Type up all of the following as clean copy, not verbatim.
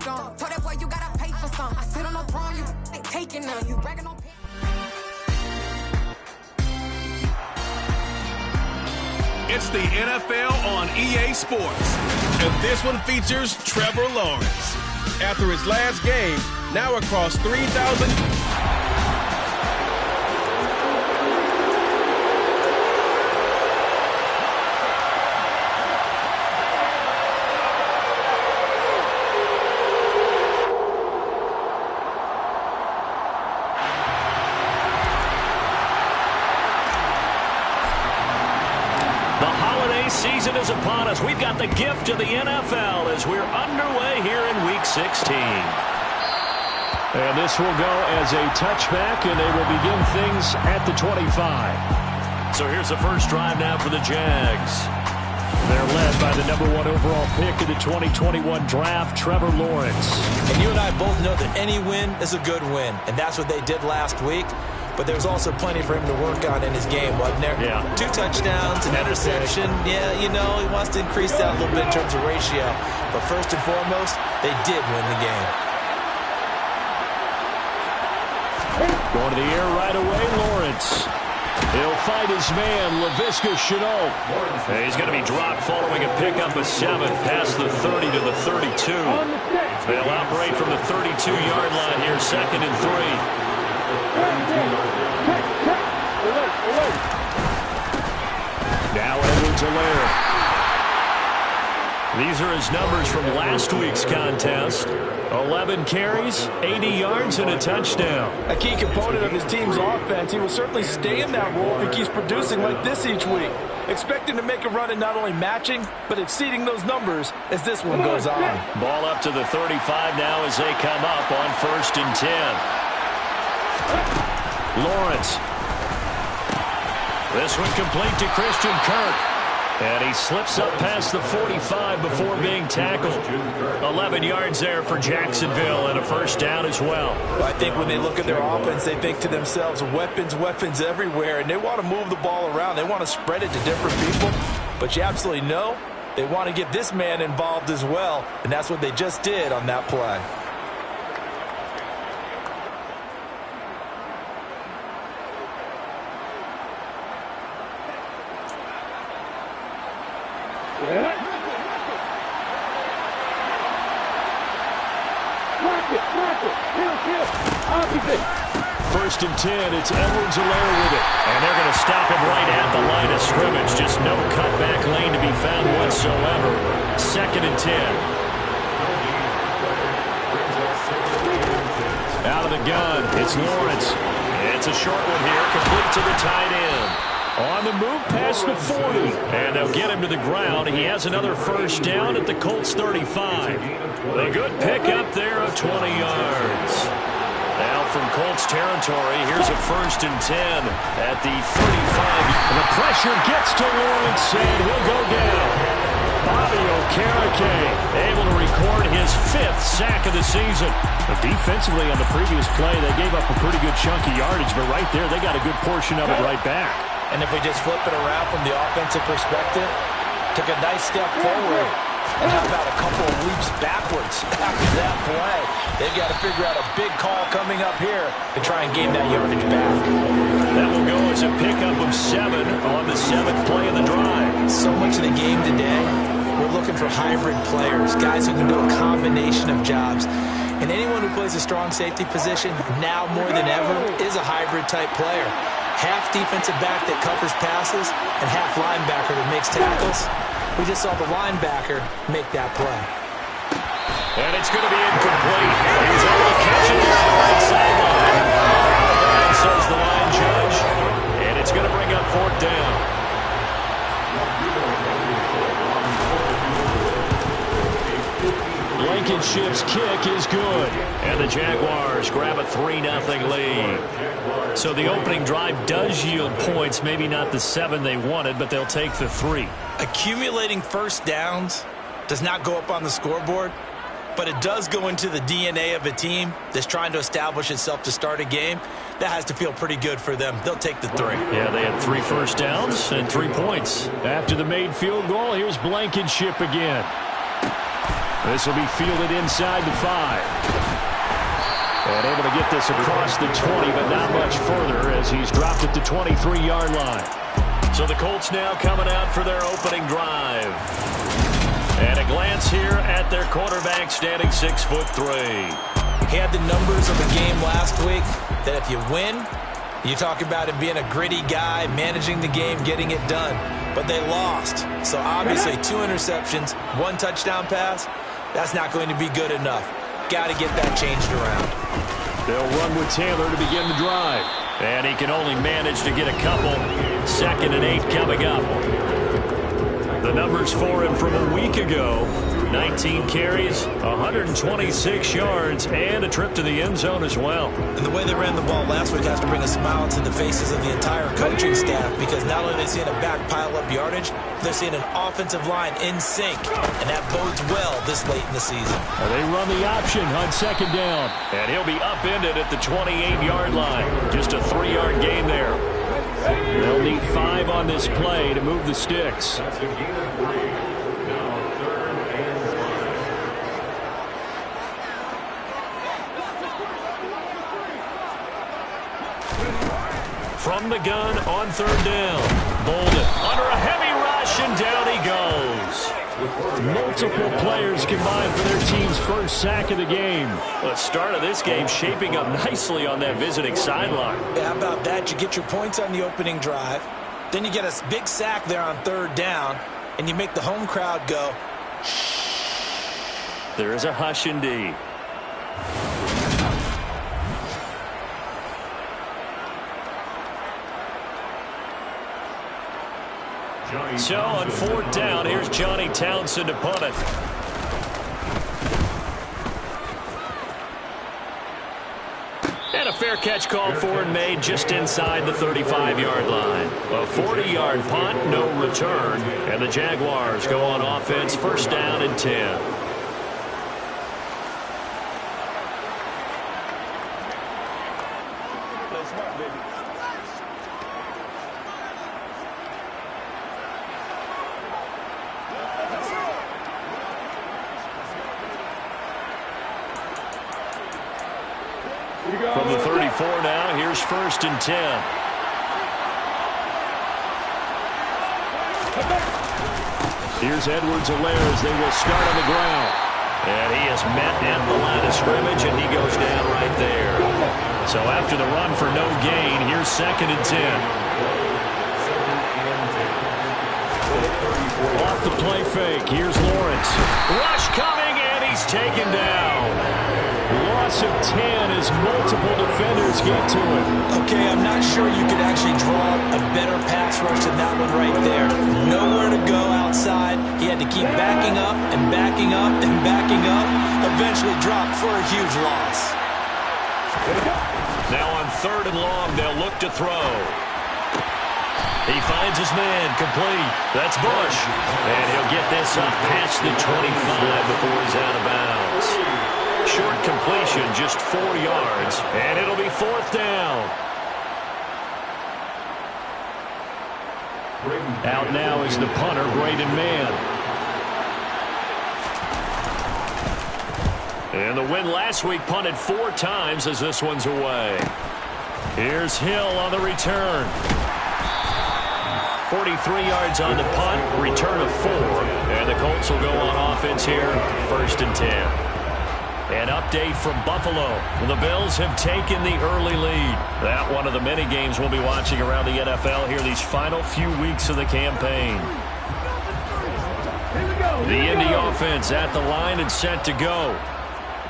gun. Told that boy you gotta pay for some. I sit on no throne, you ain't taking none. You bragging on. It's the NFL on EA Sports, and this one features Trevor Lawrence. After his last game, now across 3,000... Season is upon us. We've got the gift of the NFL as we're underway here in Week 16. And this will go as a touchback, and they will begin things at the 25. So here's the first drive now for the Jags. They're led by the #1 overall pick of the 2021 draft, Trevor Lawrence. And you and I both know that any win is a good win, and that's what they did last week. But there's also plenty for him to work on in his game, wasn't there? Yeah. 2 touchdowns, an interception. Yeah, you know, he wants to increase that a little bit in terms of ratio. But first and foremost, they did win the game. Going to the air right away, Lawrence. He'll fight his man, Laviska Shenault. He's going to be dropped following a pickup of 7 past the 30 to the 32. They'll operate from the 32-yard line here, 2nd and 3. Now Edwards-Helaire. These are his numbers from last week's contest. 11 carries, 80 yards, and a touchdown. A key component of his team's offense. He will certainly stay in that role if he keeps producing like this each week. Expect him to make a run at not only matching, but exceeding those numbers as this one goes on. Ball up to the 35 now as they come up on 1st and 10. Lawrence. This one complete to Christian Kirk. And he slips up past the 45 before being tackled. 11 yards there for Jacksonville and a first down as well. I think when they look at their offense, they think to themselves, weapons, weapons everywhere. And they want to move the ball around. They want to spread it to different people. But you absolutely know they want to get this man involved as well. And that's what they just did on that play. First and 10, it's Edwards-Helaire with it. And they're going to stop him right at the line of scrimmage. Just no cutback lane to be found whatsoever. 2nd and 10. Out of the gun, it's Lawrence. It's a short one here, complete to the tight end. On the move past the 40. And they'll get him to the ground. He has another first down at the Colts 35. A good pickup there of 20 yards. Now from Colts territory, here's a 1st and 10 at the 35. And the pressure gets to Lawrence, and he'll go down. Bobby Okereke able to record his 5th sack of the season. But defensively on the previous play, they gave up a pretty good chunk of yardage, but right there, they got a good portion of it right back. And if we just flip it around from the offensive perspective, took a nice step forward. And how about a couple of leaps backwards after that play? They've got to figure out a big call coming up here to try and gain that yardage back. That will go as a pickup of 7 on the 7th play of the drive. So much of the game today, we're looking for hybrid players, guys who can do a combination of jobs. And anyone who plays a strong safety position, now more than ever, is a hybrid-type player. Half defensive back that covers passes and half linebacker that makes tackles. We just saw the linebacker make that play. And it's going to be incomplete. He's able to catch it on the right sideline. And says the line judge. And it's going to bring up 4th down. Blankenship's kick is good. And the Jaguars grab a 3-0 lead. So the opening drive does yield points, maybe not the 7 they wanted, but they'll take the 3. Accumulating first downs does not go up on the scoreboard, but it does go into the DNA of a team that's trying to establish itself to start a game. That has to feel pretty good for them. They'll take the 3. Yeah, they had 3 first downs and 3 points. After the made field goal, here's Blankenship again. This will be fielded inside the 5. And able to get this across the 20, but not much further as he's dropped at the 23-yard line. So the Colts now coming out for their opening drive. And a glance here at their quarterback, standing 6'3". He had the numbers of the game last week that if you win, you talk about him being a gritty guy, managing the game, getting it done. But they lost. So obviously 2 interceptions, 1 touchdown pass, that's not going to be good enough. Got to get that changed around. They'll run with Taylor to begin the drive. And he can only manage to get a couple. 2nd and 8 coming up. The numbers for him from a week ago. 19 carries, 126 yards, and a trip to the end zone as well. And the way they ran the ball last week has to bring a smile to the faces of the entire coaching staff, because not only are they seeing a back pile up yardage, they're seeing an offensive line in sync, and that bodes well this late in the season. Well, they run the option on 2nd down. And he'll be upended at the 28-yard line. Just a 3-yard gain there. They'll need 5 on this play to move the sticks. From the gun on 3rd down. Bolden under a heavy rush, and down he goes. Multiple players combined for their team's first sack of the game. The start of this game shaping up nicely on that visiting sideline. Yeah, how about that? You get your points on the opening drive, then you get a big sack there on 3rd down, and you make the home crowd go, shh. There is a hush indeed. So on 4th down, here's Johnny Townsend to punt it. And a fair catch called for and made just inside the 35-yard line. A 40-yard punt, no return. And the Jaguars go on offense, 1st down and 10. From the 34 now, here's 1st and 10. Here's Edwards-Helaire as they will start on the ground. And he is met at the line of scrimmage, and he goes down right there. So after the run for no gain, here's 2nd and 10. Off the play fake, here's Lawrence. Rush coming, and he's taken down. Loss of 10 as multiple defenders get to it. Okay, I'm not sure you could actually draw a better pass rush than that one right there. Nowhere to go outside. He had to keep backing up and backing up and backing up. Eventually dropped for a huge loss. Now on 3rd and long, they'll look to throw. He finds his man, complete. That's Bush. And he'll get this up past the 25 before he's out of bounds. Short completion, just 4 yards, and it'll be 4th down. Out now is the punter, Braden Mann. And the win last week punted 4 times as this one's away. Here's Hill on the return. 43 yards on the punt, return of 4, and the Colts will go on offense here, 1st and 10. An update from Buffalo. The Bills have taken the early lead. That one of the many games we'll be watching around the NFL here these final few weeks of the campaign. The Indy offense at the line and set to go.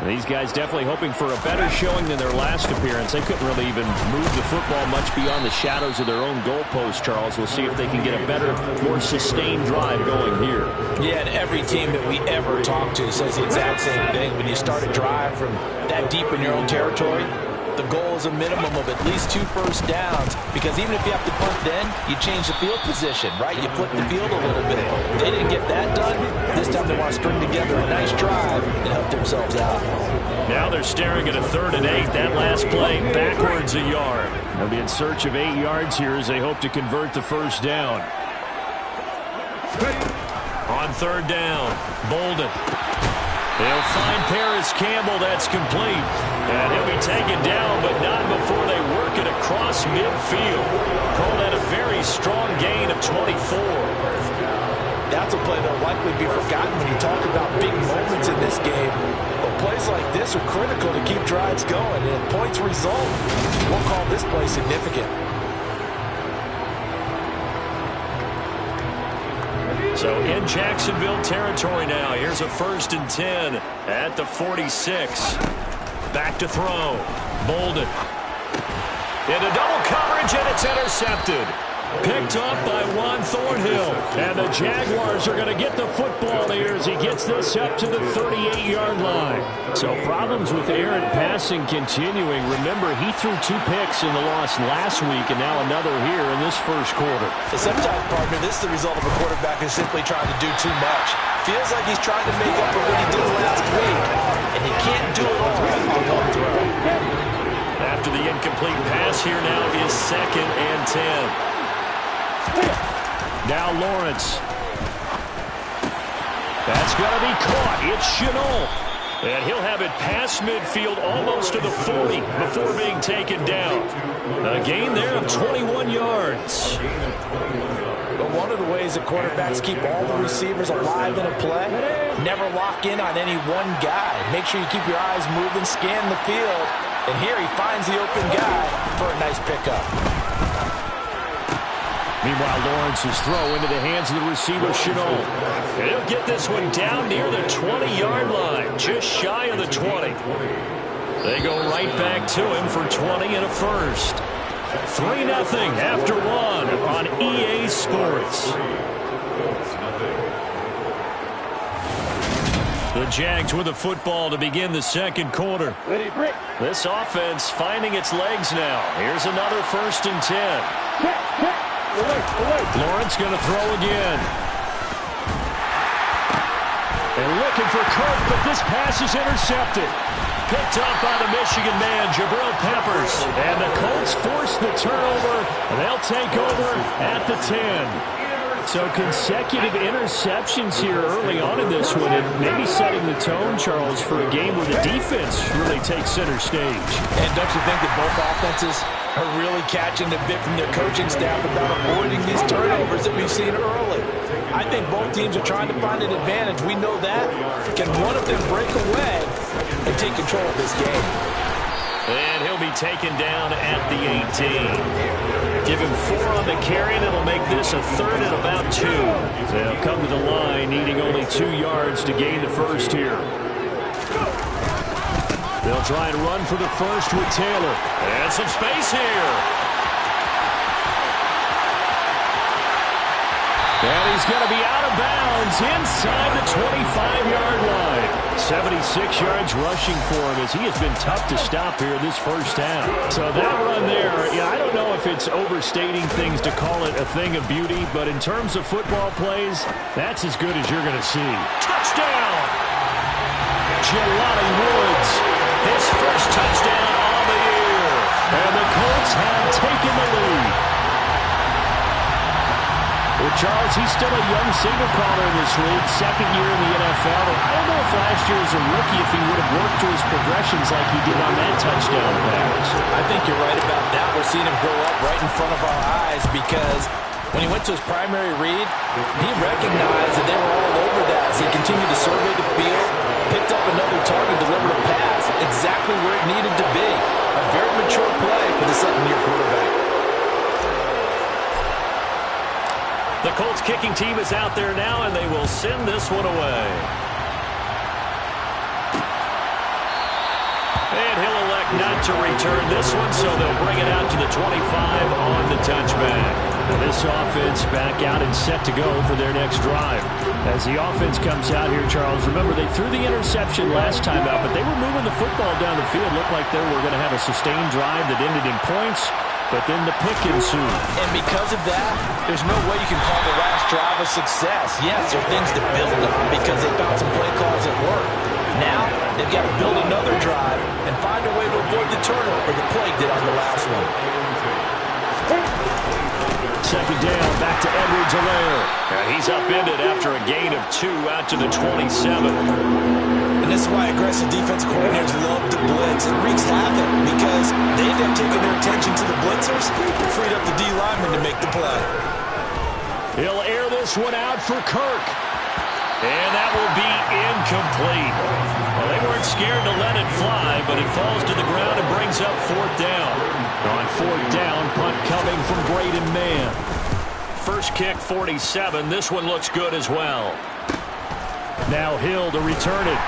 These guys definitely hoping for a better showing than their last appearance. They couldn't really even move the football much beyond the shadows of their own goalpost, Charles. We'll see if they can get a better, more sustained drive going here. Yeah, and every team that we ever talk to says the exact same thing. When you start a drive from that deep in your own territory, the goal is a minimum of at least 2 first downs, because even if you have to punt then, you change the field position, right? You flip the field a little bit. They didn't get that done. This time they want to string together a nice drive and help themselves out. Now they're staring at a 3rd and 8. That last play backwards a yard. They'll be in search of 8 yards here as they hope to convert the 1st down. On 3rd down, Bolden. They'll find Paris Campbell. That's complete. And he'll be taken down, but not before they work it across midfield. Call that a very strong gain of 24. That's a play that'll likely be forgotten when you talk about big moments in this game. But plays like this are critical to keep drives going. And if points result, we'll call this play significant. So in Jacksonville territory now. Here's a 1st and 10 at the 46. Back to throw. Bolden. Into double coverage, and it's intercepted. Picked up by Juan Thornhill. And the Jaguars are going to get the football here as he gets this up to the 38-yard line. So problems with errant passing continuing. Remember, he threw 2 picks in the loss last week and now another here in this first quarter. Sometimes, partner, this is the result of a quarterback who's simply trying to do too much. Feels like he's trying to make up for what he did last week, and he can't do it all on one throw. After the incomplete pass, here now is 2nd and 10. Now Lawrence. That's going to be caught. It's Shenault. And he'll have it past midfield almost to the 40 before being taken down. A gain there of 21 yards. But one of the ways that quarterbacks keep all the receivers alive in a play, never lock in on any one guy. Make sure you keep your eyes moving, scan the field. And here he finds the open guy for a nice pickup. Meanwhile, Lawrence's throw into the hands of the receiver, Shenault. And he'll get this one down near the 20-yard line, just shy of the 20. They go right back to him for 20 and a first. 3-0 after 1 on EA Sports. The Jags with the football to begin the second quarter. This offense finding its legs now. Here's another 1st and 10. Lawrence going to throw again. And looking for Kirk, but this pass is intercepted. Picked up by the Michigan man, Jabril Peppers. And the Colts force the turnover, and they'll take over at the 10. So consecutive interceptions here early on in this one, and maybe setting the tone, Charles, for a game where the defense really takes center stage. And don't you think that both offenses are really catching the bit from their coaching staff about avoiding these turnovers that we've seen early? I think both teams are trying to find an advantage. We know that. Can one of them break away and take control of this game? And he'll be taken down at the 18. Give him 4 on the carry, and it'll make this a 3rd and about 2. They'll come to the line, needing only 2 yards to gain the first here. They'll try and run for the first with Taylor. And some space here. And he's going to be out of bounds inside the 25-yard line. 76 yards rushing for him as he has been tough to stop here this first half. So that run there, I don't know if it's overstating things to call it a thing of beauty, but in terms of football plays, that's as good as you're going to see. Touchdown! Jelani Woods, his first touchdown on the year. And the Colts have taken the lead. Well, Charles, he's still a young signal caller in this league, 2nd year in the NFL. I don't know if last year as a rookie if he would have worked through his progressions like he did on that touchdown pass. I think you're right about that. We're seeing him grow up right in front of our eyes because when he went to his primary read, he recognized that they were all over that as he continued to survey the field, picked up another target, delivered a pass exactly where it needed to be. A very mature play for the second-year quarterback. The Colts kicking team is out there now, and they will send this one away. And he'll elect not to return this one, so they'll bring it out to the 25 on the touchback. And this offense back out and set to go for their next drive. As the offense comes out here, Charles, remember they threw the interception last time out, but they were moving the football down the field. Looked like they were going to have a sustained drive that ended in points. But then the pick ensued. And because of that, there's no way you can call the last drive a success. Yes, there are things to build on because they found some play calls that work. Now, they've got to build another drive and find a way to avoid the turnover the play did on the last one. 2nd down, back to Edwards-Helaire. And he's upended after a gain of 2 out to the 27. And aggressive defensive coordinators love to blitz. It wreaks havoc because they end up taking their attention to the blitzers and freed up the D lineman to make the play. He'll air this one out for Kirk. And that will be incomplete. Well, they weren't scared to let it fly, but it falls to the ground and brings up fourth down. On fourth down, punt coming from Braden Mann. First kick, 47. This one looks good as well. Now Hill to return it.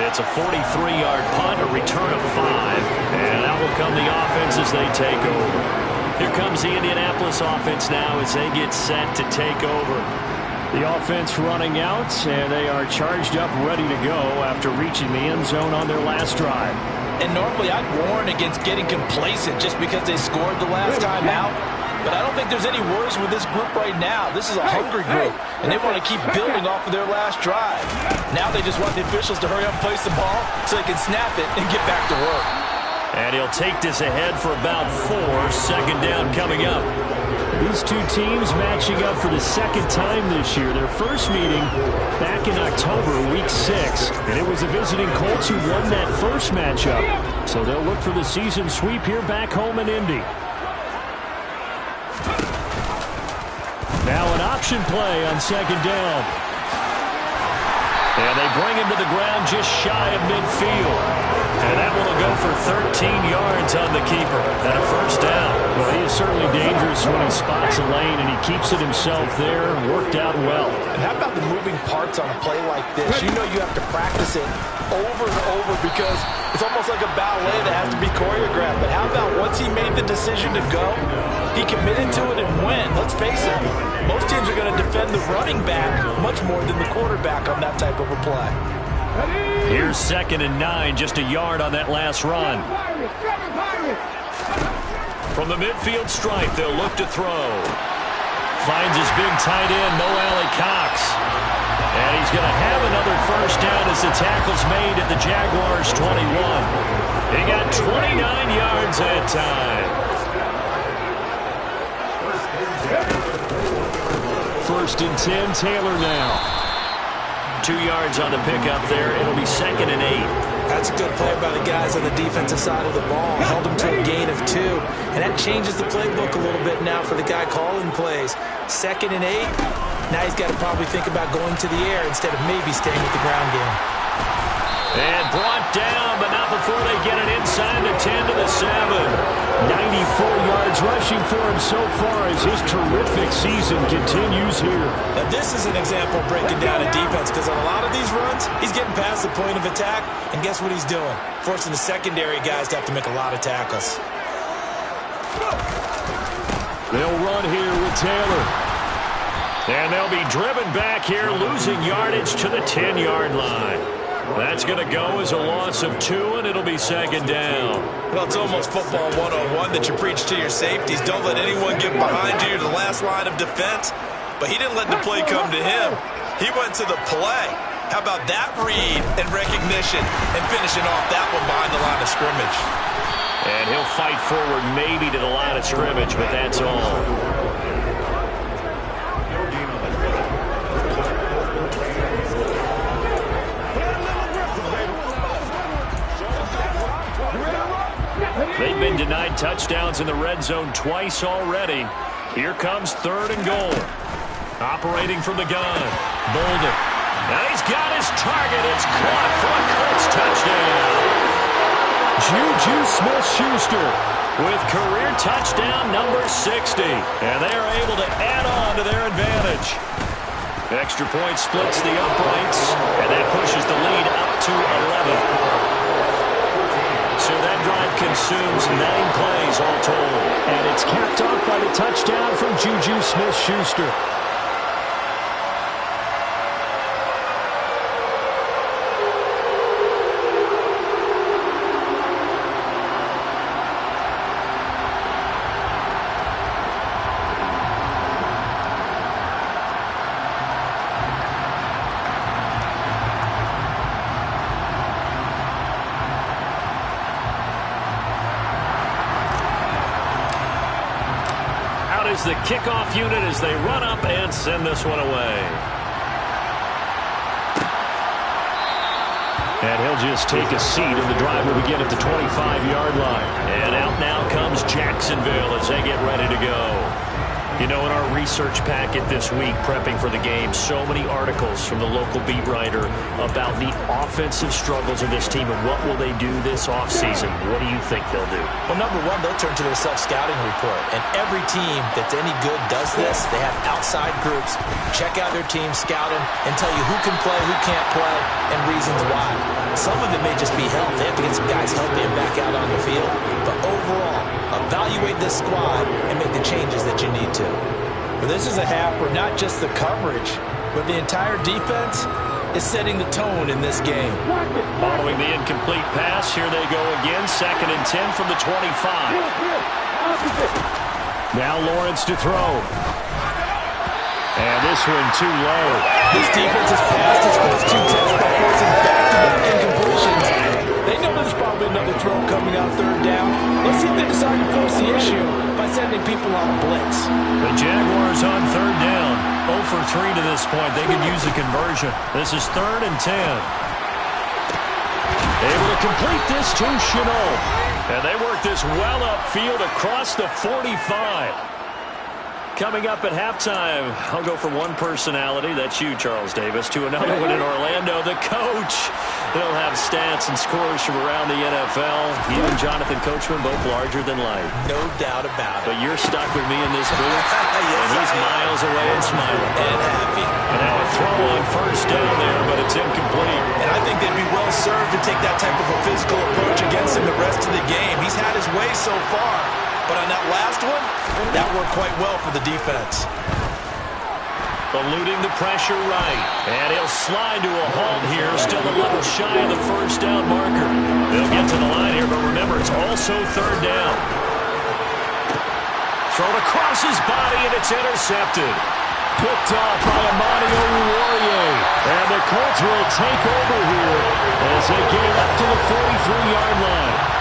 It's a 43-yard punt, a return of 5. And out will come the offense as they take over. Here comes the Indianapolis offense now as they get set to take over. The offense running out, and they are charged up, ready to go after reaching the end zone on their last drive. And normally I'd warn against getting complacent just because they scored the last time out. But I don't think there's any worries with this group right now. This is a hungry group, and they want to keep building off of their last drive. Now they just want the officials to hurry up and place the ball so they can snap it and get back to work. And he'll take this ahead for about 4. Second down coming up. These two teams matching up for the second time this year. Their first meeting back in October, week 6. And it was the visiting Colts who won that first matchup. So they'll look for the season sweep here back home in Indy. Now an option play on second down. And they bring him to the ground just shy of midfield. And that one will go for 13 yards on the keeper. And a first down. Well, he is certainly dangerous when he spots a lane, and he keeps it himself there. Worked out well. And how about the moving parts on a play like this? You know you have to practice it over and over because it's almost like a ballet that has to be choreographed. But how about once he made the decision to go, he committed to it and went. Let's face it, most teams are going to defend the running back much more than the quarterback on that type of a play. Here's 2nd and 9, just a yard on that last run. From the midfield stripe, they'll look to throw. Finds his big tight end, Mo Alley Cox. And he's going to have another first down as the tackle's made at the Jaguars' 21. He got 29 yards that time. First and 10, Taylor now. 2 yards on the pickup there. It'll be 2nd and 8. That's a good play by the guys on the defensive side of the ball. Held him to a gain of 2. And that changes the playbook a little bit now for the guy calling plays. 2nd and 8. Now he's got to probably think about going to the air instead of maybe staying with the ground game. And brought down, but not before they get it inside the 10 to the 7. 94 yards rushing for him so far as his terrific season continues here. Now this is an example of breaking down a defense because on a lot of these runs, he's getting past the point of attack, and guess what he's doing? Forcing the secondary guys to have to make a lot of tackles. They'll run here with Taylor. And they'll be driven back here, losing yardage to the 10-yard line. That's going to go as a loss of 2, and it'll be 2nd down. Well, it's almost football 101 that you preach to your safeties. Don't let anyone get behind you to the last line of defense. But he didn't let the play come to him. He went to the play. How about that read and recognition and finishing off that one behind the line of scrimmage? And he'll fight forward maybe to the line of scrimmage, but that's all. They've been denied touchdowns in the red zone twice already. Here comes 3rd and goal. Operating from the gun. Bolden. Now he's got his target. It's caught for a Colts touchdown. Juju Smith-Schuster with career touchdown number 60. And they are able to add on to their advantage. Extra point splits the uprights, and that pushes the lead up to 11. So that drive consumes 9 plays all told. And it's capped off by the touchdown from Juju Smith-Schuster. Is the kickoff unit as they run up and send this one away. And he'll just take a seat, and the drive will begin at the 25-yard line. And out now comes Jacksonville as they get ready to go. You know, in our research packet this week, prepping for the game, so many articles from the local beat writer about the offensive struggles of this team and what will they do this offseason. What do you think they'll do? Well, number one, they'll turn to their self-scouting report. And every team that's any good does this. They have outside groups, check out their team, scout them, and tell you who can play, who can't play, and reasons why. Some of it may just be health. They have to get some guys healthy and back out on the field. But overall, evaluate this squad and make the changes that you need to. But this is a half where not just the coverage, but the entire defense is setting the tone in this game. Following the incomplete pass, here they go again. 2nd and 10 from the 25. Now Lawrence to throw. And this one too low. This defense has passed its first 2 tests by forcing back-to-back incompletions. They know there's probably another throw coming out 3rd down. Let's see if they decide to force the issue by sending people on a blitz. The Jaguars on 3rd down. 0 for 3 to this point. They could use a conversion. This is 3rd and 10. Able to complete this to Chenault. And they work this well upfield across the 45. Coming up at halftime, I'll go from one personality, that's you, Charles Davis, to another one in Orlando, the coach. They'll have stats and scores from around the NFL. He and Jonathan Coachman, both larger than life. No doubt about it. But you're stuck with me in this booth, Yes, and he's miles away and smiling. And happy. And now a throw on 1st down there, but it's incomplete. And I think they'd be well served to take that type of a physical approach against him the rest of the game. He's had his way so far. But on that last one, that worked quite well for the defense. Eluding the pressure right. And he'll slide to a halt here. Still a little shy of the 1st down marker. They'll get to the line here, but remember, it's also 3rd down. Thrown across his body, and it's intercepted. Picked off by Amani Oruwariye. And the Colts will take over here as they get it up to the 43-yard line.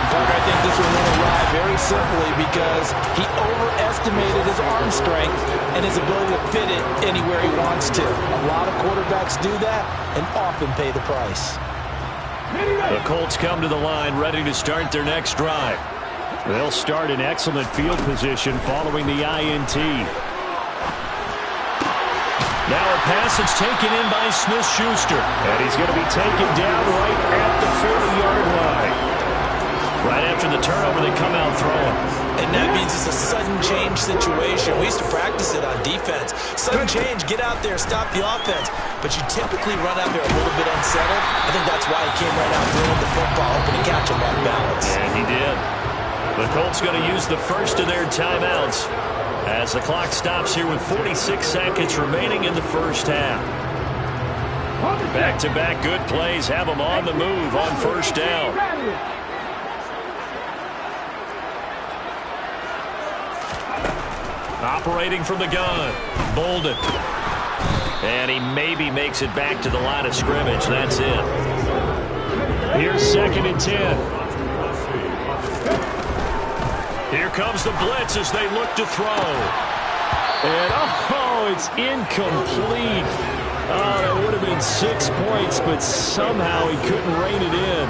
I think this one will arrive very simply because he overestimated his arm strength and his ability to fit it anywhere he wants to. A lot of quarterbacks do that and often pay the price. The Colts come to the line ready to start their next drive. They'll start in excellent field position following the INT. Now a pass that's taken in by Smith-Schuster. And he's going to be taken down right at the 40-yard line. Right after the turnover, they come out throwing. And that means it's a sudden change situation. We used to practice it on defense. Sudden change, get out there, stop the offense. But you typically run out there a little bit unsettled. I think that's why he came right out throwing the football, hoping to catch him off balance. And he did. The Colts going to use the first of their timeouts as the clock stops here with 46 seconds remaining in the 1st half. Back-to-back good plays have them on the move on 1st down. Operating from the gun, Bolden. And he maybe makes it back to the line of scrimmage. That's it. Here's 2nd and 10. Here comes the blitz as they look to throw. And, oh, it's incomplete. Oh, that would have been 6 points, but somehow he couldn't rein it in.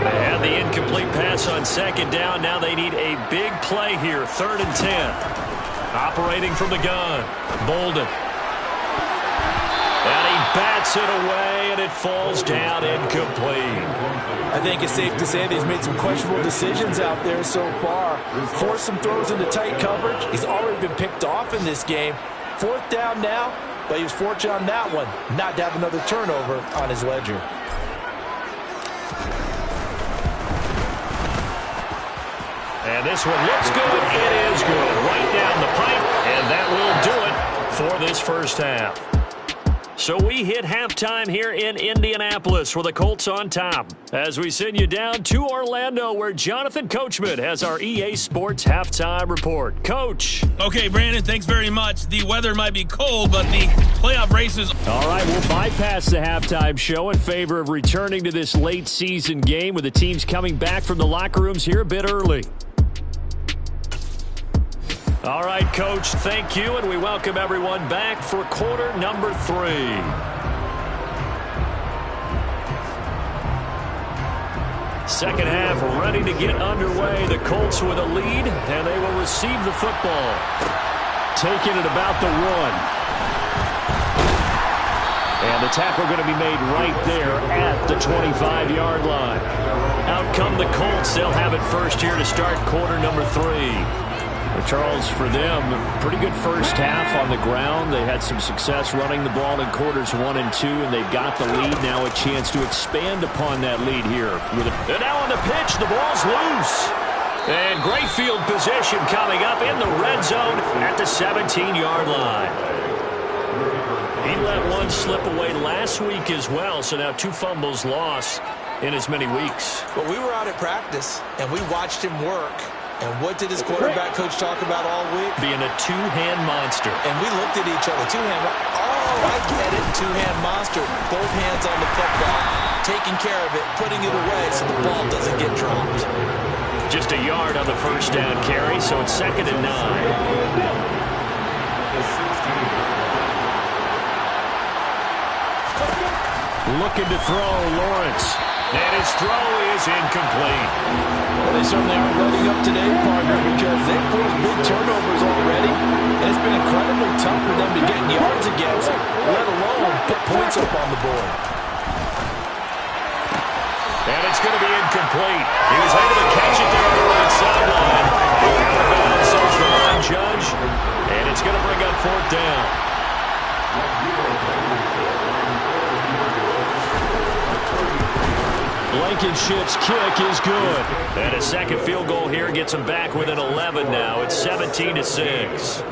They had the incomplete pass on 2nd down. Now they need a big play here. 3rd and 10. Operating from the gun. Bolden. And he bats it away, and it falls down incomplete. I think it's safe to say that he's made some questionable decisions out there so far. Forced some throws into tight coverage. He's already been picked off in this game. 4th down now, but he was fortunate on that one not to have another turnover on his ledger. And this one looks good. It is good. Right down the pipe. And that will do it for this 1st half. So we hit halftime here in Indianapolis with the Colts on top as we send you down to Orlando where Jonathan Coachman has our EA Sports halftime report. Coach. Okay, Brandon, thanks very much. The weather might be cold, but the playoff races. All right, we'll bypass the halftime show in favor of returning to this late season game with the teams coming back from the locker rooms here a bit early. All right, Coach, thank you, and we welcome everyone back for quarter number 3. Second half ready to get underway. The Colts with a lead, and they will receive the football. Taking it about the 1. And the tackle going to be made right there at the 25-yard line. Out come the Colts. They'll have it first here to start quarter number 3. Well, Charles, for them, pretty good first half on the ground. They had some success running the ball in quarters 1 and 2, and they've got the lead. Now a chance to expand upon that lead here. And now on the pitch, the ball's loose. And great field position coming up in the red zone at the 17-yard line. He let one slip away last week as well, so now 2 fumbles lost in as many weeks. Well, we were out at practice, and we watched him work. And what did his quarterback coach talk about all week? Being a 2-hand monster. And we looked at each other. 2-hand. Oh, I get it. 2-hand monster. Both hands on the football, taking care of it, putting it away so the ball doesn't get dropped. Just a yard on the first down carry, so it's 2nd and 9. Looking to throw, Lawrence. And his throw is incomplete. Well, they certainly aren't letting up today, partner, because they've forced big turnovers already. And it's been incredibly tough for them to get yards against, let alone put points up on the board. And it's going to be incomplete. He was able to catch it there on the right sideline. Says the line judge. And it's going to bring up 4th down. Blankenship's kick is good. And a second field goal here gets them back within 11 now. It's 17-6.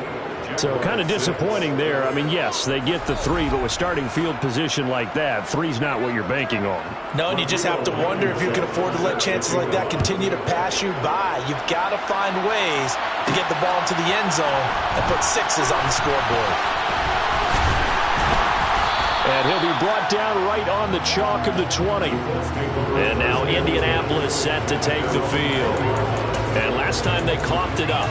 So kind of disappointing there. I mean, yes, they get the 3, but with starting field position like that, 3's not what you're banking on. No, and you just have to wonder if you can afford to let chances like that continue to pass you by. You've got to find ways to get the ball into the end zone and put 6s on the scoreboard. And he'll be brought down right on the chalk of the 20. And now Indianapolis set to take the field. And last time they coughed it up,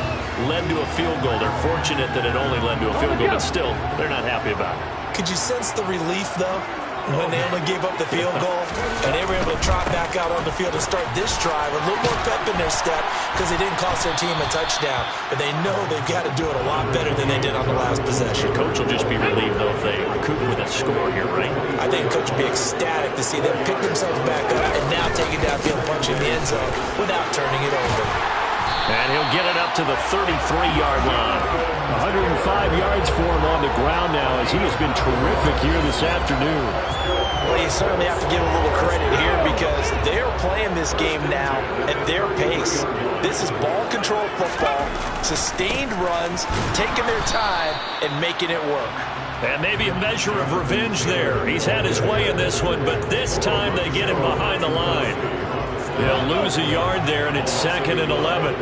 led to a field goal. They're fortunate that it only led to a field goal, but still, they're not happy about it. Could you sense the relief, though, when they only gave up the field goal and they were able to trot back out on the field to start this drive? A little more pep in their step because they didn't cost their team a touchdown, but they know they've got to do it a lot better than they did on the last possession. The coach will just be relieved, though, if they recoup with a score here, right? I think the coach will be ecstatic to see them pick themselves back up and now take it downfield, punching the end zone without turning it over. And he'll get it up to the 33-yard line. 105 yards for him on the ground now as he has been terrific here this afternoon. Well, you certainly have to give a little credit here because they're playing this game now at their pace. This is ball control football, sustained runs, taking their time and making it work. And maybe a measure of revenge there. He's had his way in this one, but this time they get him behind the line. They'll lose a yard there, and it's 2nd and 11.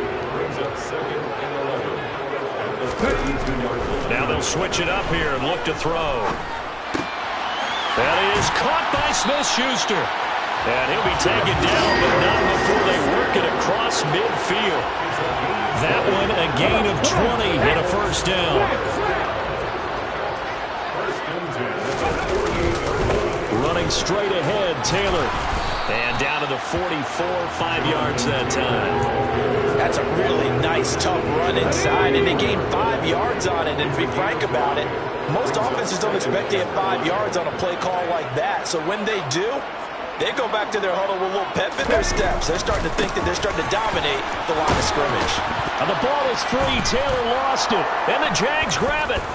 Now they'll switch it up here and look to throw. That is caught by Smith-Schuster. And he'll be taken down, but not before they work it across midfield. That one a gain of 20 and a first down. Running straight ahead, Taylor. And down to the 44, 5 yards that time. That's a really nice, tough run inside, and they gained 5 yards on it. And to be frank about it, most offenses don't expect to get 5 yards on a play call like that. So when they do, they go back to their huddle with a little pep in their steps. They're starting to think that they're starting to dominate the line of scrimmage. And the ball is free. Taylor lost it, and the Jags grab it.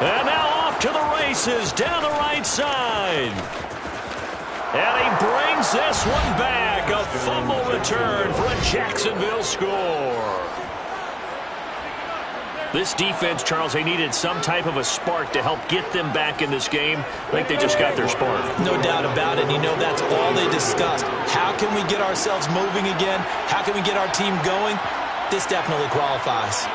And now off to the races down the right side. And he brings this one back. A fumble return for a Jacksonville score. This defense, Charles, they needed some type of a spark to help get them back in this game. I think they just got their spark. No doubt about it. You know, that's all they discussed. How can we get ourselves moving again? How can we get our team going? This definitely qualifies.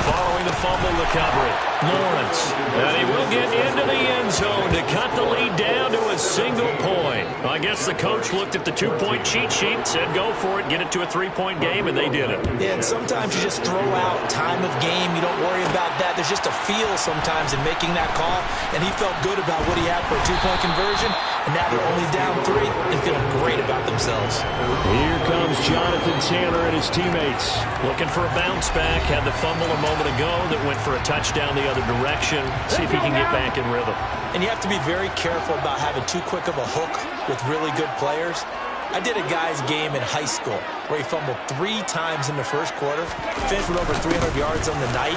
Following the fumble recovery, Lawrence. And he will get into the end zone to cut the lead down to a single point. Well, I guess the coach looked at the 2-point cheat sheet, said go for it, get it to a 3-point game, and they did it. Yeah, and sometimes you just throw out time of game. You don't worry about that. There's just a feel sometimes in making that call, and he felt good about what he had for a 2-point conversion, and now they're only down 3 and feeling great about themselves. Here comes Jonathan Taylor and his teammates. Looking for a bounce back. Had the fumble a moment ago that went for a touchdown the other direction. See if he can get back in rhythm. And you have to be very careful about having too quick of a hook with really good players. I did a guy's game in high school where he fumbled 3 times in the first quarter, finished with over 300 yards on the night,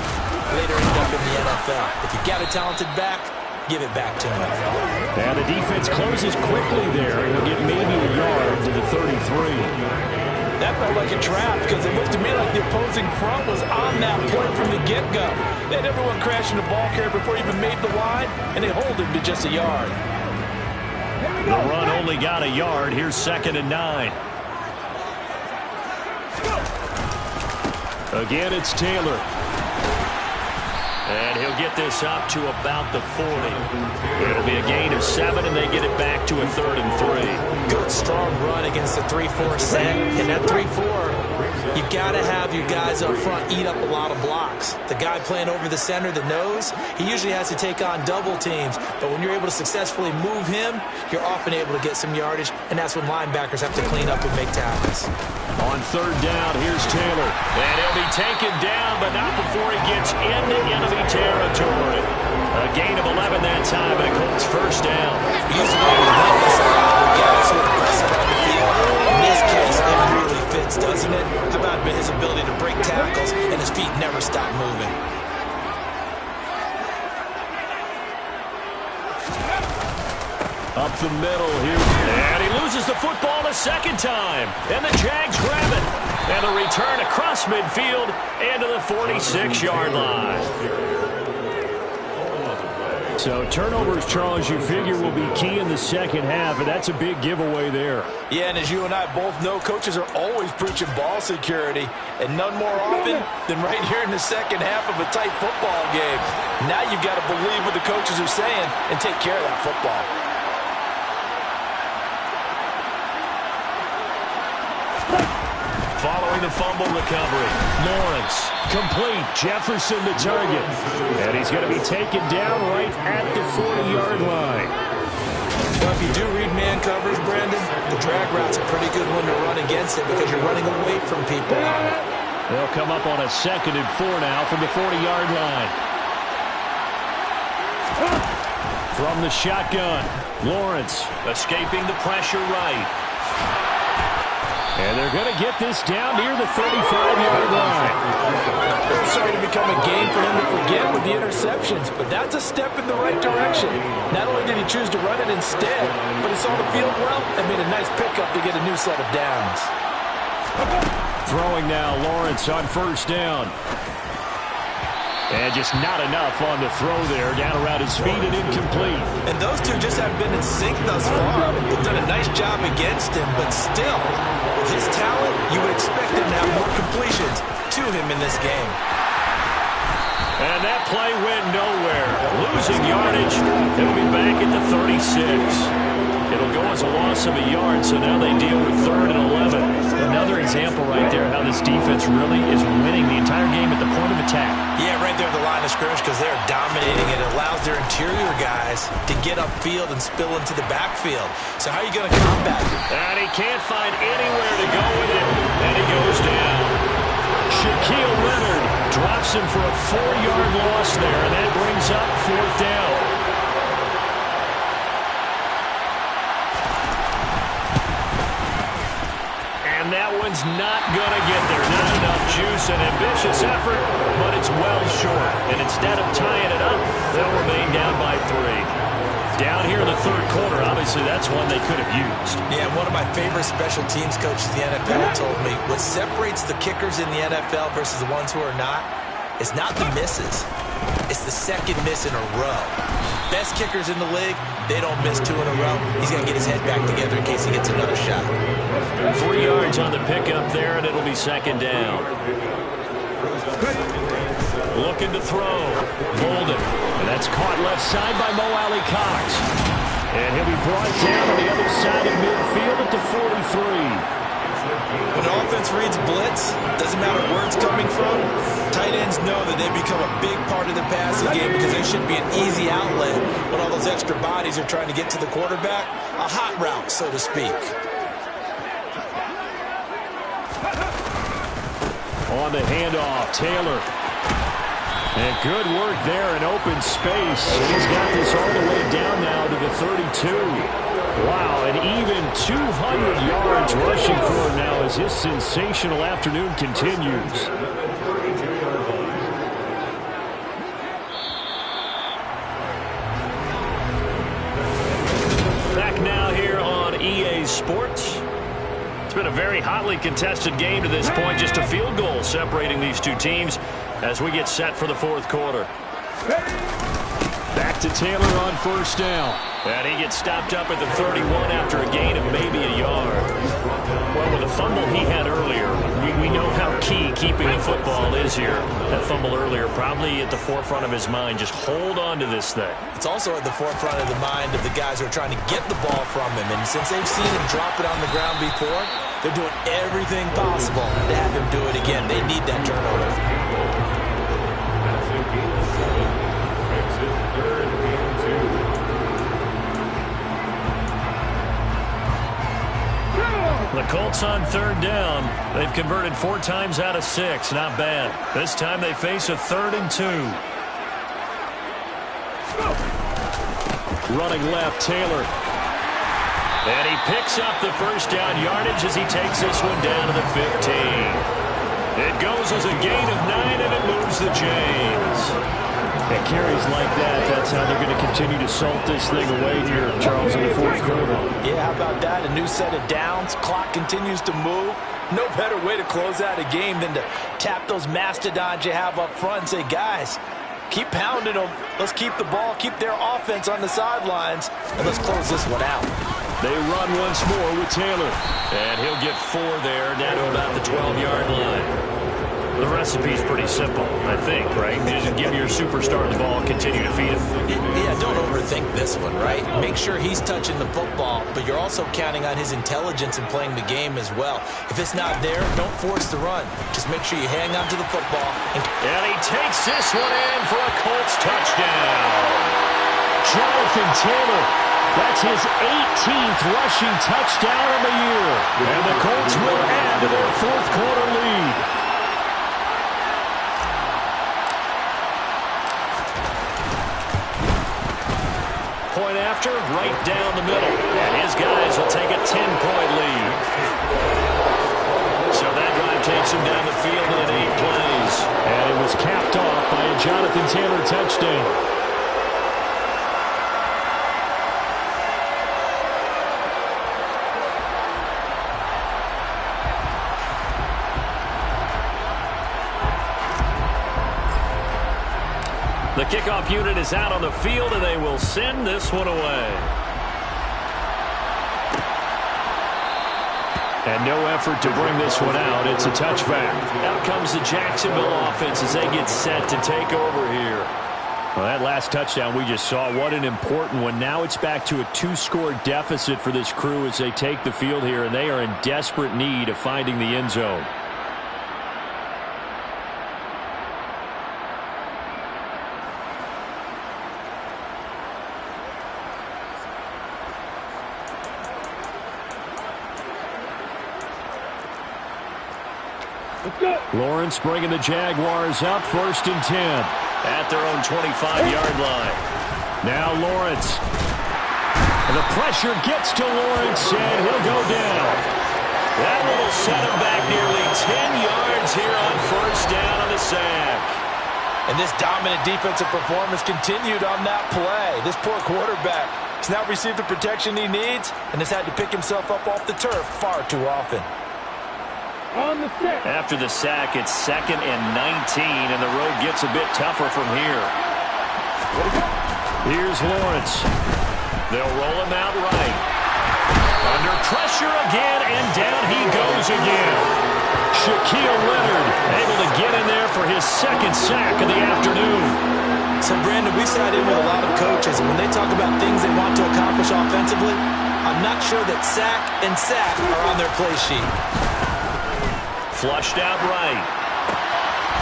later ended up in the NFL. If you got a talented back, give it back to him. And the defense closes quickly there. He'll get maybe a yard to the 33. That felt like a trap because it looked to me like the opposing front was on that play from the get-go. They had everyone crashing the ball carrier before he even made the line, and they hold him to just a yard. The run only got a yard. Here's 2nd and 9. Again, it's Taylor. And he'll get this up to about the 40. It'll be a gain of 7, and they get it back to a 3rd and 3. Good, strong run against the 3-4 set. And that 3-4, you got to have your guys up front eat up a lot of blocks. The guy playing over the center, the nose, he usually has to take on double teams. But when you're able to successfully move him, you're often able to get some yardage, and that's when linebackers have to clean up and make tackles. On 3rd down, here's Taylor. And he'll be taken down, but not before he gets into enemy territory. A gain of 11 that time, and a Colts 1st down. He's one of the weakness of guys who are aggressive on the field. In this case, it really fits, doesn't it? How about his ability to break tackles and his feet never stop moving? Up the middle here. And he loses the football the 2nd time. And the Jags grab it. And the return across midfield into the 46-yard line. So turnovers, Charles, you figure will be key in the 2nd half, and that's a big giveaway there. Yeah, and as you and I both know, coaches are always preaching ball security, and none more often than right here in the 2nd half of a tight football game. Now you've got to believe what the coaches are saying and take care of that football. Following the fumble recovery, Lawrence, Complete. Jefferson the target. And he's going to be taken down right at the 40-yard line. Well, if you do read man covers, Brandon, the drag route's a pretty good one to run against it because you're running away from people on it. They'll come up on a 2nd and 4 now from the 40-yard line. From the shotgun, Lawrence escaping the pressure right. And they're going to get this down near the 35-yard line. It's starting to become a game for him to forget with the interceptions, but that's a step in the right direction. Not only did he choose to run it instead, but he saw the field well and made a nice pickup to get a new set of downs. Throwing now, Lawrence on 1st down. And just not enough on the throw there. Down around his feet and incomplete. And those two just haven't been in sync thus far. They've done a nice job against him, but still, with his talent, you would expect him to have more completions to him in this game. And that play went nowhere. Losing yardage. It'll be back at the 36. It'll go as a loss of a yard, so now they deal with 3rd and 11. Another example right there how this defense really is winning the entire game at the point of attack. Yeah, right there at the line of scrimmage because they're dominating. It allows their interior guys to get upfield and spill into the backfield. So how are you going to combat it? And he can't find anywhere to go with it, and he goes down. Shaquille Leonard drops him for a 4-yard loss there, and that brings up 4th down. And that one's not going to get there. Not enough juice, an ambitious effort, but it's well short. And instead of tying it up, they'll remain down by 3. Down here in the 3rd quarter, obviously that's one they could have used. Yeah, one of my favorite special teams coaches in the NFL told me what separates the kickers in the NFL versus the ones who are not is not the misses. It's the 2nd miss in a row. Best kickers in the league, they don't miss 2 in a row. He's going to get his head back together in case he gets another shot. 3 yards on the pickup there, and it'll be 2nd down. Looking to throw. Bolden. And that's caught left side by Mo Alley Cox. And he'll be brought down on the other side of midfield at the 43. When an offense reads blitz, doesn't matter where it's coming from, tight ends know that they become a big part of the passing game because they should be an easy outlet when all those extra bodies are trying to get to the quarterback. A hot route, so to speak. On the handoff, Taylor. And good work there in open space. He's got this all the way down now to the 32. Wow, and even 200 yards rushing for him now as his sensational afternoon continues. Back now here on EA Sports. It's been a very hotly contested game to this point. Just a field goal separating these two teams as we get set for the fourth quarter. Back to Taylor on first down. And he gets stopped up at the 31 after a gain of maybe a yard. Well, with the fumble he had earlier, we know how key keeping the football is here. That fumble earlier probably at the forefront of his mind. Just hold on to this thing. It's also at the forefront of the mind of the guys who are trying to get the ball from him. And since they've seen him drop it on the ground before, they're doing everything possible to have him do it again. They need that turnover. The Colts on third down. They've converted 4 times out of 6. Not bad. This time they face a 3rd and 2. Running left, Taylor. And he picks up the first down yardage as he takes this one down to the 15. It goes as a gain of 9, and it moves the chains. And carries like that, that's how they're going to continue to salt this thing away here, Charles, in the fourth quarter. Yeah, how about that? A new set of downs. Clock continues to move. No better way to close out a game than to tap those mastodons you have up front and say, guys, keep pounding them. Let's keep the ball, keep their offense on the sidelines, and let's close this one out. They run once more with Taylor. And he'll get 4 there, down to about the 12-yard line. The recipe's pretty simple, I think, right? You just give your superstar the ball and continue to feed him. Yeah, don't overthink this one, right? Make sure he's touching the football, but you're also counting on his intelligence in playing the game as well. If it's not there, don't force the run. Just make sure you hang on to the football. And he takes this one in for a Colts touchdown. Jonathan Taylor. That's his 18th rushing touchdown of the year. And the Colts will add to their fourth quarter lead. Point after, right down the middle. And his guys will take a 10-point lead. So that drive takes him down the field in 8 plays. And it was capped off by a Jonathan Taylor touchdown. The kickoff unit is out on the field, and they will send this one away. And no effort to bring this one out. It's a touchback. Out comes the Jacksonville offense as they get set to take over here. Well, that last touchdown we just saw, what an important one. Now it's back to a 2-score deficit for this crew as they take the field here, and they are in desperate need of finding the end zone. Lawrence bringing the Jaguars up, 1st and 10 at their own 25-yard line. Now Lawrence. And the pressure gets to Lawrence, and he'll go down. That will set him back nearly 10 yards here on 1st down on the sack. And this dominant defensive performance continued on that play. This poor quarterback has now received the protection he needs and has had to pick himself up off the turf far too often. After the sack, it's 2nd and 19, and the road gets a bit tougher from here. Here's Lawrence. They'll roll him out right. Under pressure again, and down he goes again. Shaquille Leonard able to get in there for his 2nd sack of the afternoon. So, Brandon, we sat in with a lot of coaches, and when they talk about things they want to accomplish offensively, I'm not sure that sack and sack are on their play sheet. Flushed out right.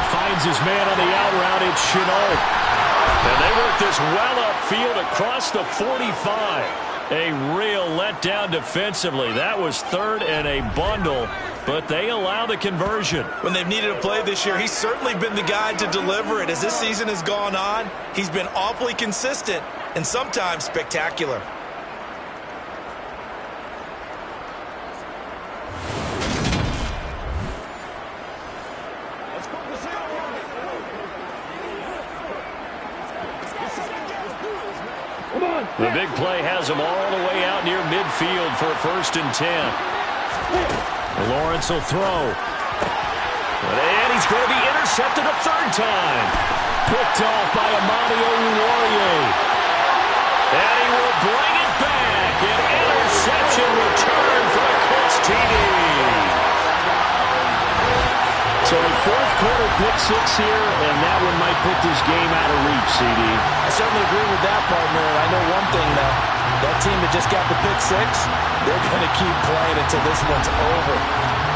Finds his man on the out route. It's Chenault. And they work this well upfield across the 45. A real letdown defensively. That was third and a bundle, but they allow the conversion. When they've needed a play this year, he's certainly been the guy to deliver it. As this season has gone on, he's been awfully consistent and sometimes spectacular. The big play has him all the way out near midfield for a 1st and 10. Lawrence will throw. And he's going to be intercepted a third time. Picked off by Amani Oruwariye. And he will bring it back. An interception return for the Colts TD. So a fourth-quarter pick-6 here, and that one might put this game out of reach, CD. I certainly agree with that, partner. I know one thing, though. That team that just got the pick-6, they're going to keep playing until this one's over.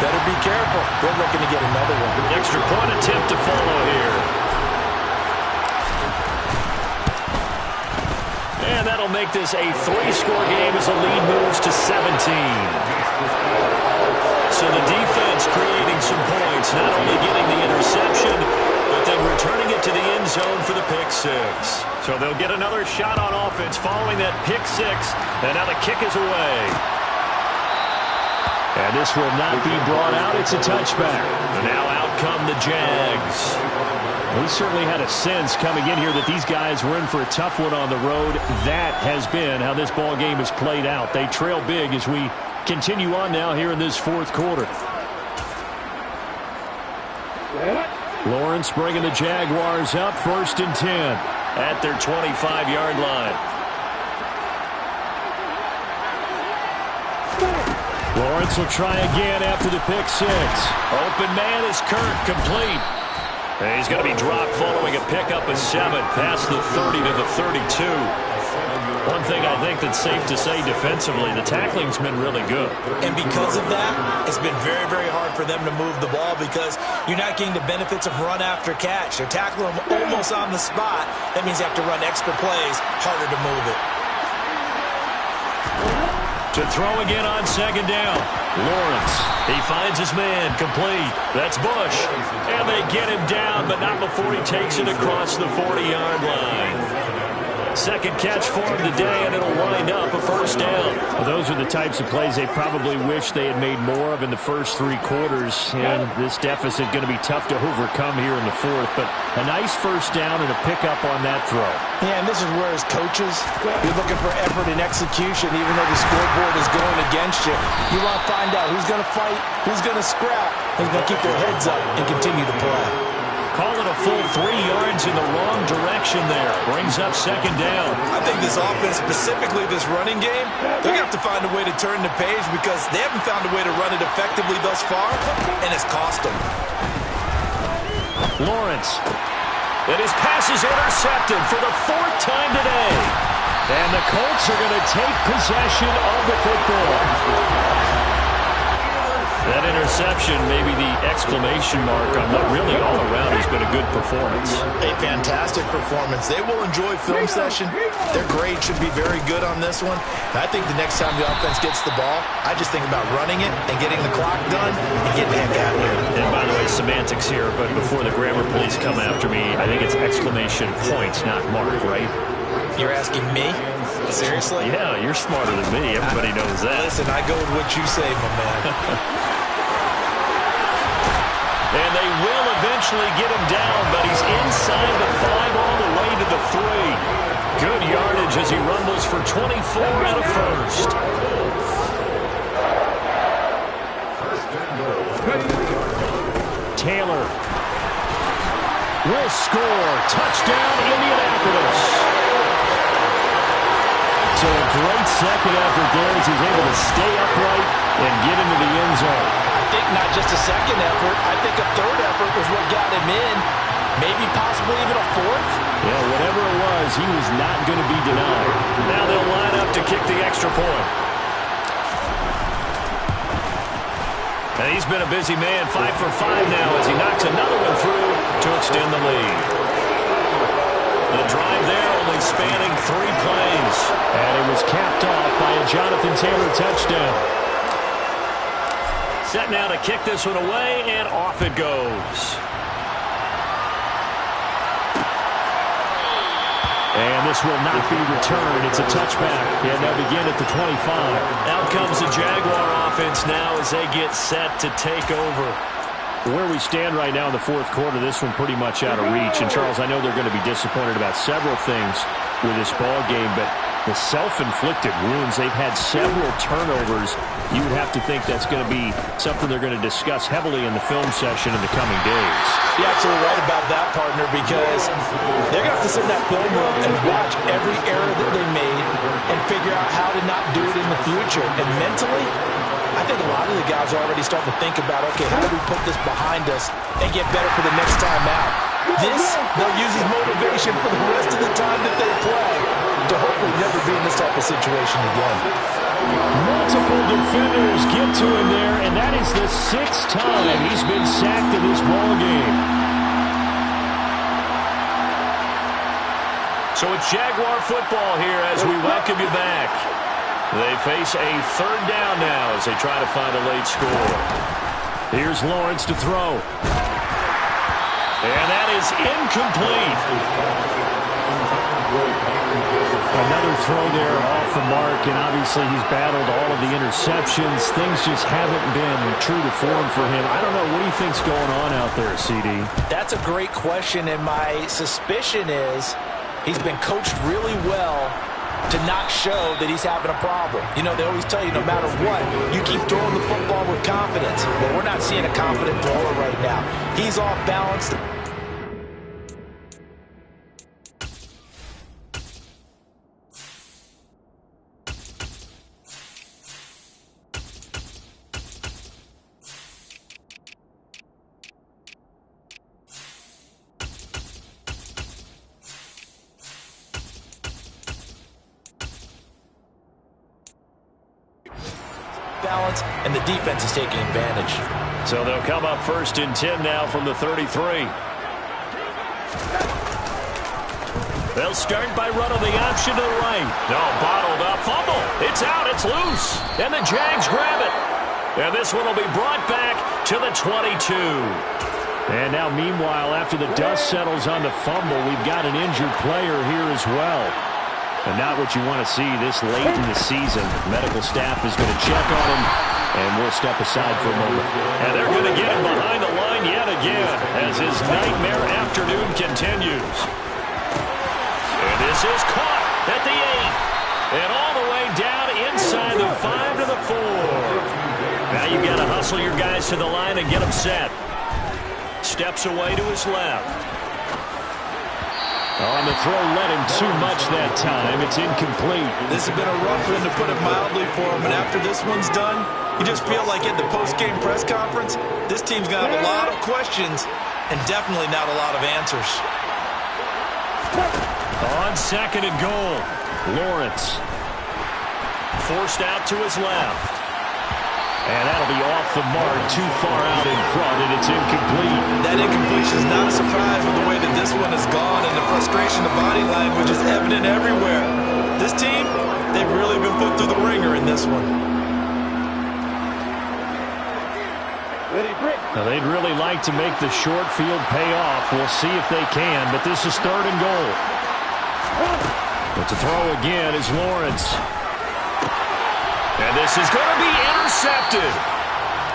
Better be careful. They're looking to get another one. Extra point attempt to follow here. And that'll make this a 3-score game as the lead moves to 17. So the defense creating some points, not only getting the interception, but then returning it to the end zone for the pick-6. So they'll get another shot on offense following that pick-6, and now the kick is away. And this will not be brought out. It's a touchback. And now out come the Jags. We certainly had a sense coming in here that these guys were in for a tough one on the road. That has been how this ball game has played out. They trail big as we continue on now here in this fourth quarter. Lawrence bringing the Jaguars up, 1st and 10 at their 25-yard line. Lawrence will try again after the pick-6. Open man is Kirk, complete. And he's going to be dropped following a pickup of 7 past the 30 to the 32. One thing I think that's safe to say defensively, the tackling's been really good. And because of that, it's been very, very hard for them to move the ball because you're not getting the benefits of run after catch. They're tackling them almost on the spot. That means you have to run extra plays, harder to move it. To throw again on 2nd down. Lawrence, he finds his man, complete. That's Bush. And they get him down, but not before he takes it across the 40-yard line. Second catch for him today, and it'll wind up a 1st down. Well, those are the types of plays they probably wish they had made more of in the first 3 quarters. And this deficit going to be tough to overcome here in the 4th. But a nice 1st down and a pickup on that throw. Yeah, and this is where, as coaches, you're looking for effort and execution, even though the scoreboard is going against you. You want to find out who's going to fight, who's going to scrap, who's going to keep their heads up and continue to play. Call it a full 3 yards in the wrong direction there. Brings up 2nd down. I think this offense, specifically this running game, they're going to have to find a way to turn the page because they haven't found a way to run it effectively thus far, and it's cost them. Lawrence. And his pass is intercepted for the 4th time today. And the Colts are going to take possession of the football. That interception, maybe the exclamation mark on what really all around has been a good performance. A fantastic performance. They will enjoy film session. Their grade should be very good on this one. And I think the next time the offense gets the ball, I just think about running it and getting the clock done and getting the heck out of here. And by the way, semantics here, but before the grammar police come after me, I think it's exclamation points, not mark, right? You're asking me? Seriously? Yeah, you're smarter than me. Everybody knows that. Listen, I go with what you say, my man. And they will eventually get him down, but he's inside the 5 all the way to the 3. Good yardage as he rumbles for 24 out of 1st. Taylor will score. Touchdown, Indianapolis. So a great second effort there as he's able to stay upright and get into the end zone. I think not just a second effort. I think a 3rd effort was what got him in. Maybe possibly even a 4th. Yeah, whatever it was, he was not going to be denied. Now they'll line up to kick the extra point. And he's been a busy man, 5 for 5 now as he knocks another one through to extend the lead. The drive there only spanning 3 plays. And it was capped off by a Jonathan Taylor touchdown. Set now to kick this one away, and off it goes. And this will not be returned. It's a touchback. And they'll begin at the 25. Out comes the Jaguar offense now as they get set to take over. Where we stand right now in the fourth quarter, this one pretty much out of reach. And, Charles, I know they're going to be disappointed about several things with this ball game, but the self-inflicted wounds, they've had several turnovers. You would have to think that's going to be something they're going to discuss heavily in the film session in the coming days. You're absolutely right about that, partner, because they're going to have to sit in that film room and watch every error that they made and figure out how to not do it in the future. And mentally, I think a lot of the guys are already starting to think about, okay, how do we put this behind us and get better for the next time out? This, they'll use as motivation for the rest of the time that they play to hopefully never be in this type of situation again. Multiple defenders get to him there, and that is the 6th time he's been sacked in this ball game. So it's Jaguar football here as we welcome you back. They face a 3rd down now as they try to find a late score. Here's Lawrence to throw. And that is incomplete. Another throw there off the mark, and obviously he's battled all of the interceptions. Things just haven't been true to form for him. I don't know. What do you think's going on out there, CD? That's a great question, and my suspicion is he's been coached really well to not show that he's having a problem. You know, they always tell you no matter what, you keep throwing the football with confidence. But we're not seeing a confident thrower right now. He's off balance. Balance, and the defense is taking advantage. So they'll come up 1st and 10 now from the 33. They'll start by running the option to the right. No, bottled up, fumble. It's out, it's loose. And the Jags grab it. And this one will be brought back to the 22. And now, meanwhile, after the dust settles on the fumble, we've got an injured player here as well. And not what you want to see this late in the season. Medical staff is going to check on him, and we'll step aside for a moment. And they're going to get him behind the line yet again as his nightmare afternoon continues. And this is caught at the 8. And all the way down inside the 5 to the 4. Now you've got to hustle your guys to the line and get them set. Steps away to his left. On the throw, led him too much that time. It's incomplete. This has been a rough one, to put it mildly, for him. And after this one's done, you just feel like at the post-game press conference, this team's going to have a lot of questions and definitely not a lot of answers. On 2nd and goal, Lawrence forced out to his left. And that'll be off the mark, too far out in front, and it's incomplete. That incompletion is not a surprise with the way that this one has gone, and the frustration of body language is evident everywhere. This team, they've really been put through the ringer in this one. Now, they'd really like to make the short field pay off. We'll see if they can, but this is 3rd and goal. But to throw again is Lawrence. And this is going to be intercepted.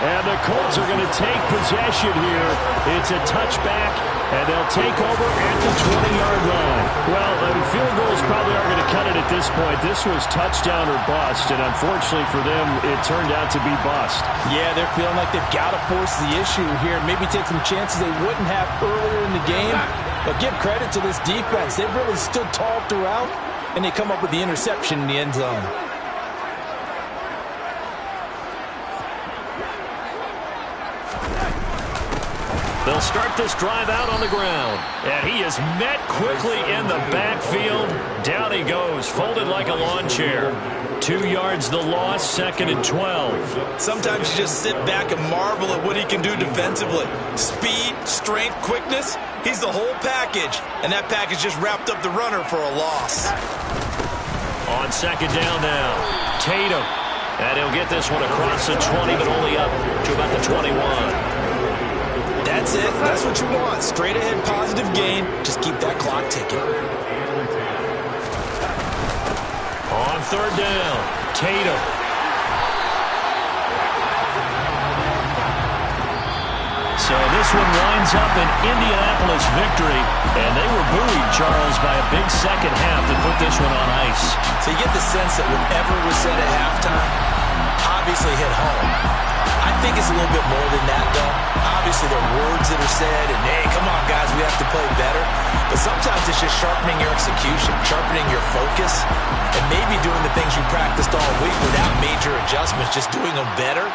And the Colts are going to take possession here. It's a touchback, and they'll take over at the 20-yard line. Well, field goals probably aren't going to cut it at this point. This was touchdown or bust, and unfortunately for them, it turned out to be bust. Yeah, they're feeling like they've got to force the issue here, maybe take some chances they wouldn't have earlier in the game. But give credit to this defense. They've really stood tall throughout, and they come up with the interception in the end zone. They'll start this drive out on the ground. And he is met quickly in the backfield. Down he goes, folded like a lawn chair. 2 yards the loss, 2nd and 12. Sometimes you just sit back and marvel at what he can do defensively. Speed, strength, quickness, he's the whole package. And that package just wrapped up the runner for a loss. On 2nd down now, Tatum. And he'll get this one across the 20, but only up to about the 21. That's it. That's what you want. Straight ahead positive gain. Just keep that clock ticking. On 3rd down, Tatum. So this one winds up an Indianapolis victory, and they were buoyed, Charles, by a big second half to put this one on ice. So you get the sense that whatever was said at halftime obviously hit home. I think it's a little bit more than that, though. Obviously, there are words that are said, and, hey, come on, guys, we have to play better. But sometimes it's just sharpening your execution, sharpening your focus, and maybe doing the things you practiced all week without major adjustments, just doing them better,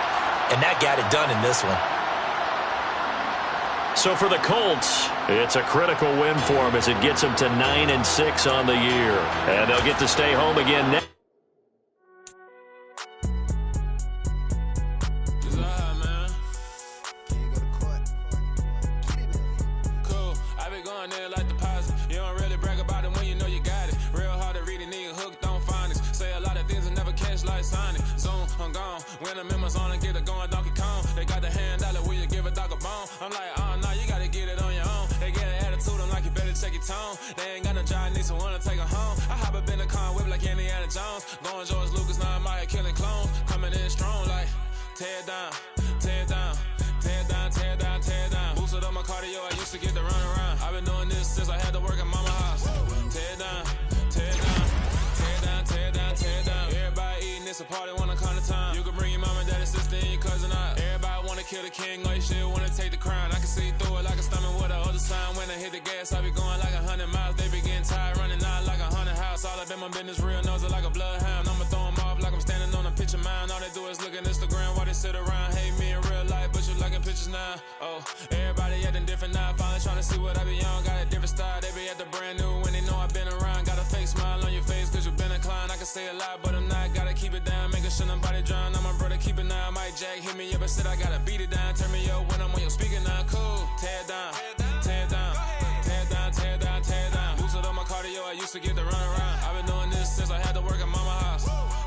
and that got it done in this one. So for the Colts, it's a critical win for them as it gets them to 9-6 on the year. And they'll get to stay home again next. They ain't got no job, need someone to take her home. I hop up in the car, whip like Indiana Jones. Going George Lucas, now I'm out here killing clones. Coming in strong like, tear down, tear down, tear down, tear down, tear down. Boosted up my cardio, I used to get to run around. I've been doing this since I had to work at mama's house. Tear down, tear down, tear down, tear down, tear down. Everybody eating, it's a party, wanna come to time. You can bring your mama, daddy, sister, and your cousin out. Everybody wanna kill the king, or you shit wanna take the crown. I can see through it like a stomach with a other sign. When I hit the gas, I be going like 100 miles. They be getting tired, running out like 100 house. All up in my business, real nose it like a bloodhound. I'ma throw 'em off like I'm standing on a picture mound. All they do is look at Instagram while they sit around. Hate me in real life, but you liking pictures now. Oh, everybody acting different now. Finally trying to see what I be on. Got a different style, they be at the brand new when they know I've been around. Got a fake smile on your face cause you been inclined. I can say a lot, but I'm not. Gotta keep it down, making sure nobody drown. I'm my brother, keep it now. Mike Jack hit me up and said I gotta beat it down. Turn me up when I'm on your speaker now. Cool, tear down, tear down, tear down, tear down, tear down. Boosted up my cardio, I used to get to run around. I've been doing this since I had to work at mama's house.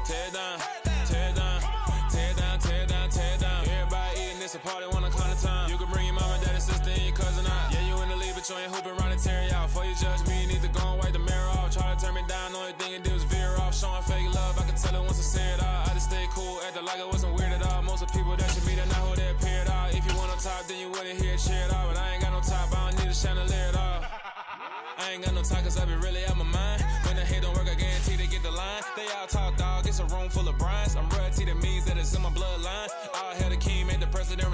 Tear down, tear down, tear down, tear down, tear down. Everybody eating, it's a party, wanna come to time. You can bring your mama, daddy, sister, and your cousin out. Yeah, you in the league, but you ain't hooping around and tear you out. Before you judge me, you need to go and wipe the mirror off. Try to turn me down, only thing you do is veer off. Showing fake love, I can tell it once I see it all. I just stay cool, acting like I wasn't weird at all. Most of the people that you meet are not who they appear at all. If you want on top, then you wouldn't hear it cheer at all. But I ain't got no top, I don't need a chandelier at all. I ain't got no time cause I be really out my mind. When the hate don't work, I guarantee they get the line. They all talk, dog, it's a room full of brinds. I'm royalty, that means that it's in my bloodline. All hail the king, made the president